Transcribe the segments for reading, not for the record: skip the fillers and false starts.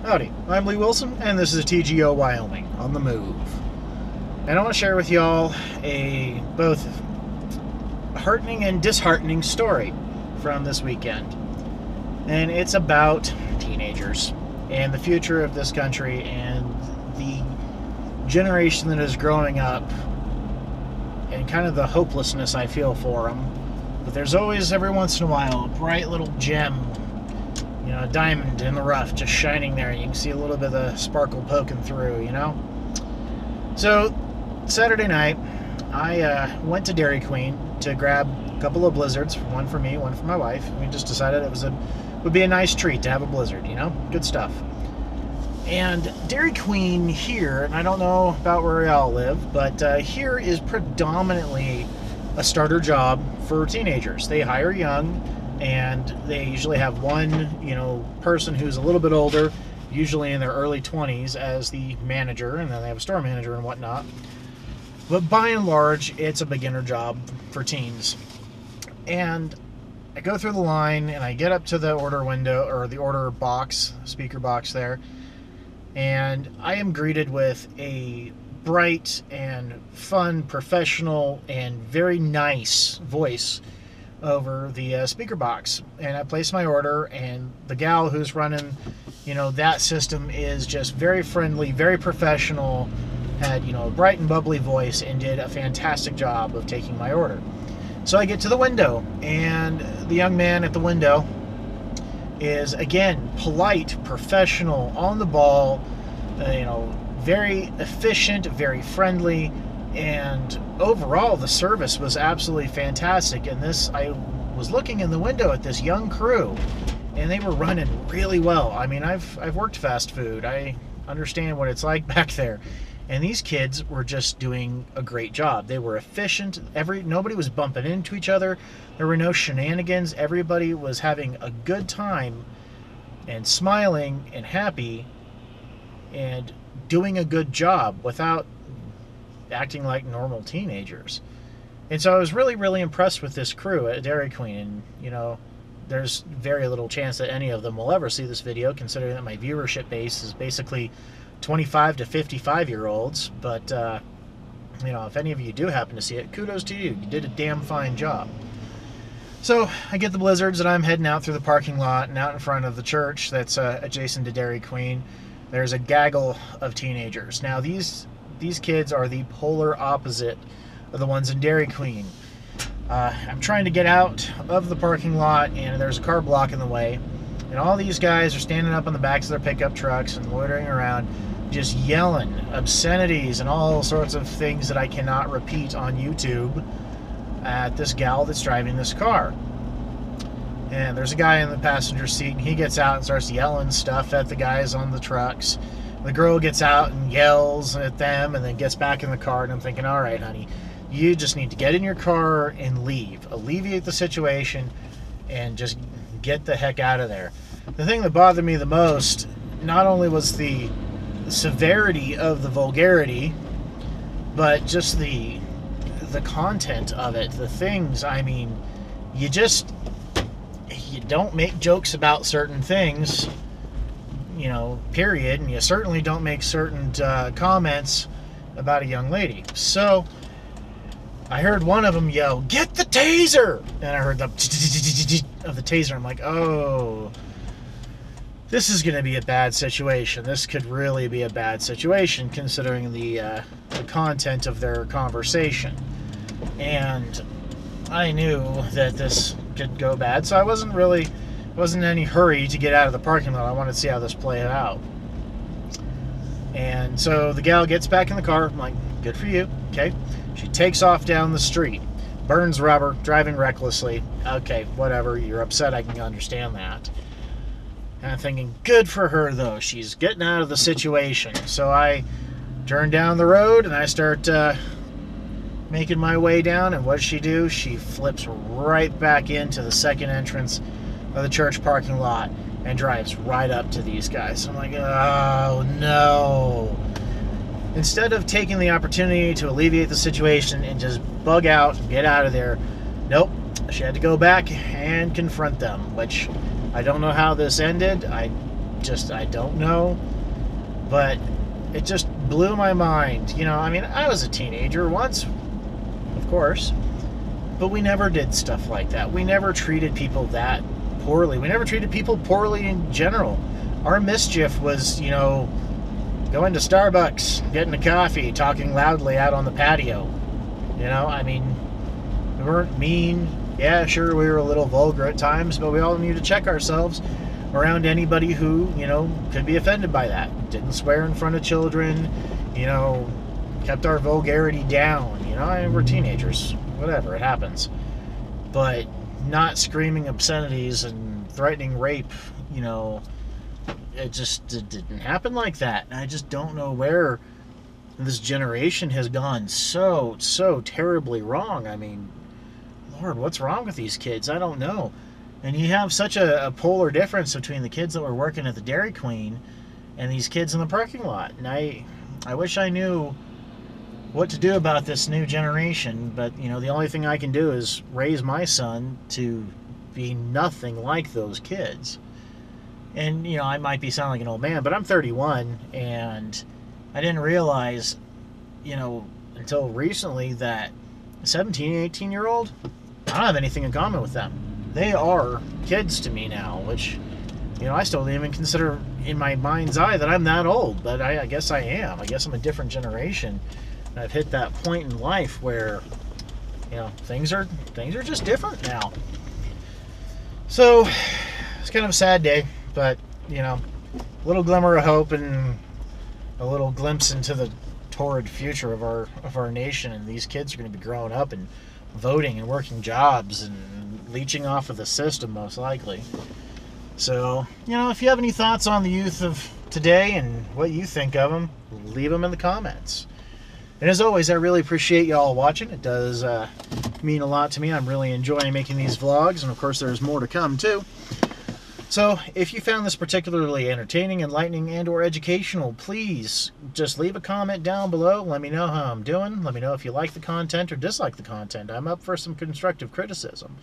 Howdy, I'm Lee Wilson, and this is TGO Wyoming on the move. And I want to share with y'all a both heartening and disheartening story from this weekend. And it's about teenagers and the future of this country and the generation that is growing up and kind of the hopelessness I feel for them. But there's always, every once in a while, a bright little gem, you know, a diamond in the rough just shining there. You can see a little bit of the sparkle poking through, you know. So Saturday night, I went to Dairy Queen to grab a couple of blizzards, one for me, one for my wife. We just decided it would be a nice treat to have a blizzard, you know, good stuff. And Dairy Queen here, and I don't know about where y'all live, but here is predominantly a starter job for teenagers. They hire young, and they usually have one, you know, person who's a little bit older, usually in their early 20s, as the manager, and then they have a store manager and whatnot. But by and large, it's a beginner job for teens. And I go through the line, and I get up to the order window, or the order box, speaker box there, and I am greeted with a bright and fun, professional, and very nice voice over the speaker box. And I place my order, and the gal who's running, you know, that system is just very friendly, very professional, had, you know, a bright and bubbly voice, and did a fantastic job of taking my order. So I get to the window, and the young man at the window is, again, polite, professional, on the ball, you know, very efficient, very friendly, and overall the service was absolutely fantastic. And I was looking in the window at this young crew, and they were running really well. I mean, I've worked fast food. I understand what it's like back there. And these kids were just doing a great job. They were efficient. Nobody was bumping into each other. There were no shenanigans. Everybody was having a good time and smiling and happy and doing a good job without acting like normal teenagers. And so I was really, really impressed with this crew at Dairy Queen. And, you know, there's very little chance that any of them will ever see this video, considering that my viewership base is basically 25 to 55-year-olds. But, you know, if any of you do happen to see it, kudos to you. You did a damn fine job. So I get the blizzards, and I'm heading out through the parking lot, and out in front of the church that's adjacent to Dairy Queen, there's a gaggle of teenagers. Now, these kids are the polar opposite of the ones in Dairy Queen. I'm trying to get out of the parking lot, and there's a car blocking the way. And all these guys are standing up on the backs of their pickup trucks and loitering around, just yelling obscenities and all sorts of things that I cannot repeat on YouTube at this gal that's driving this car. And there's a guy in the passenger seat, and he gets out and starts yelling stuff at the guys on the trucks. The girl gets out and yells at them, and then gets back in the car, and I'm thinking, all right, honey, you just need to get in your car and leave. Alleviate the situation and just get the heck out of there. The thing that bothered me the most, not only was the severity of the vulgarity, but just the content of it, the things. I mean, you don't make jokes about certain things, you know, period, and you certainly don't make certain comments about a young lady. So I heard one of them yell, "Get the taser!" And I heard the of the taser. I'm like, oh, this is going to be a bad situation. This could really be a bad situation, considering the content of their conversation. And I knew that this could go bad, so I wasn't in any hurry to get out of the parking lot. I wanted to see how this played out. And so the gal gets back in the car. I'm like, good for you. Okay. She takes off down the street, burns rubber, driving recklessly. Okay, whatever. You're upset. I can understand that. And I'm thinking, good for her, though. She's getting out of the situation. So I turn down the road, and I start making my way down. And what does she do? She flips right back into the second entrance of the church parking lot and drives right up to these guys. I'm like, oh, no. Instead of taking the opportunity to alleviate the situation and just bug out and get out of there, nope, she had to go back and confront them, which I don't know how this ended. I I don't know. But it just blew my mind. You know, I mean, I was a teenager once, of course, but we never did stuff like that. We never treated people that poorly. We never treated people poorly in general. Our mischief was, you know, going to Starbucks, getting a coffee, talking loudly out on the patio. You know, I mean, we weren't mean. Yeah, sure, we were a little vulgar at times, but we all needed to check ourselves around anybody who, you know, could be offended by that. Didn't swear in front of children, you know, kept our vulgarity down. You know, we're teenagers. Whatever, it happens. But not screaming obscenities and threatening rape, you know, it didn't happen like that. And I just don't know where this generation has gone so terribly wrong. I mean, Lord, what's wrong with these kids? I don't know. And you have such a polar difference between the kids that were working at the Dairy Queen and these kids in the parking lot. And I wish I knew what to do about this new generation, but, you know, the only thing I can do is raise my son to be nothing like those kids. And, you know, I might be sounding like an old man, but I'm 31, and I didn't realize, you know, until recently that 17, 18-year-old, I don't have anything in common with them. They are kids to me now, which, you know, I still don't even consider in my mind's eye that I'm that old, but I guess I am. I guess I'm a different generation. And I've hit that point in life where, you know, things are just different now. So it's kind of a sad day, but, you know, a little glimmer of hope and a little glimpse into the torrid future of our nation. And these kids are going to be growing up and voting and working jobs and leeching off of the system, most likely. So, you know, if you have any thoughts on the youth of today and what you think of them, leave them in the comments. And as always, I really appreciate y'all watching. It does mean a lot to me. I'm really enjoying making these vlogs, and of course there's more to come too. So if you found this particularly entertaining, enlightening, and or educational, please just leave a comment down below. Let me know how I'm doing. Let me know if you like the content or dislike the content. I'm up for some constructive criticism.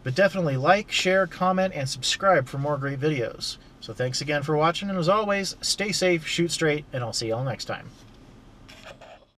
But definitely like, share, comment, and subscribe for more great videos. So thanks again for watching, and as always, stay safe, shoot straight, and I'll see y'all next time.